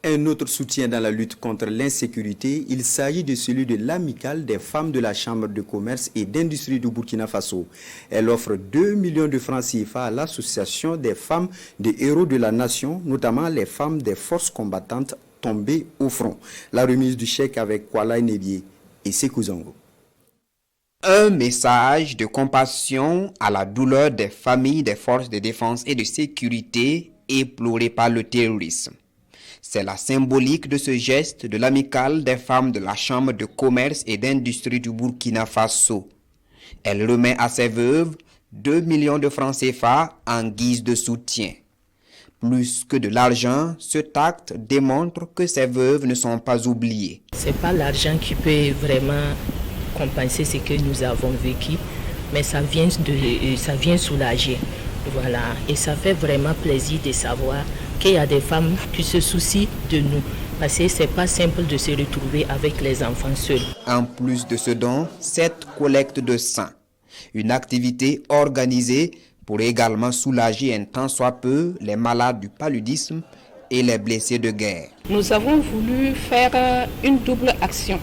Un autre soutien dans la lutte contre l'insécurité, il s'agit de celui de l'amicale des femmes de la Chambre de commerce et d'industrie du Burkina Faso. Elle offre 2 millions de francs CFA à l'association des femmes des héros de la nation, notamment les femmes des forces combattantes tombées au front. La remise du chèque avec Kuala Nebié et Sékou Zango. Un message de compassion à la douleur des familles des forces de défense et de sécurité éplorées par le terrorisme. C'est la symbolique de ce geste de l'amicale des femmes de la Chambre de commerce et d'industrie du Burkina Faso. Elle remet à ses veuves 2 millions de francs CFA en guise de soutien. Plus que de l'argent, cet acte démontre que ces veuves ne sont pas oubliées. Ce n'est pas l'argent qui peut vraiment compenser ce que nous avons vécu, mais ça vient soulager. Voilà. Et ça fait vraiment plaisir de savoir qu'il y a des femmes qui se soucient de nous. Parce que ce n'est pas simple de se retrouver avec les enfants seuls. En plus de ce don, cette collecte de sang, une activité organisée pour également soulager un tant soit peu les malades du paludisme et les blessés de guerre. Nous avons voulu faire une double action.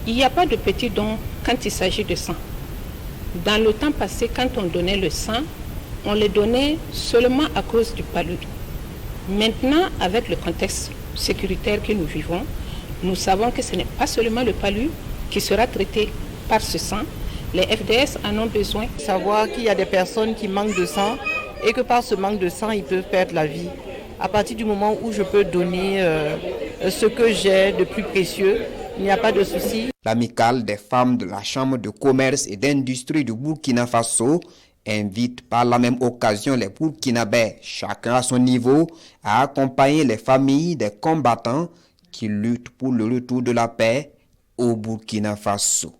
Il n'y a pas de petits dons quand il s'agit de sang. Dans le temps passé, quand on donnait le sang, on le donnait seulement à cause du palud. Maintenant, avec le contexte sécuritaire que nous vivons, nous savons que ce n'est pas seulement le palud qui sera traité par ce sang. Les FDS en ont besoin. Savoir qu'il y a des personnes qui manquent de sang et que par ce manque de sang, ils peuvent perdre la vie. À partir du moment où je peux donner ce que j'ai de plus précieux, il n'y a pas de souci. L'amicale des femmes de la Chambre de commerce et d'industrie du Burkina Faso invite par la même occasion les Burkinabés, chacun à son niveau, à accompagner les familles des combattants qui luttent pour le retour de la paix au Burkina Faso.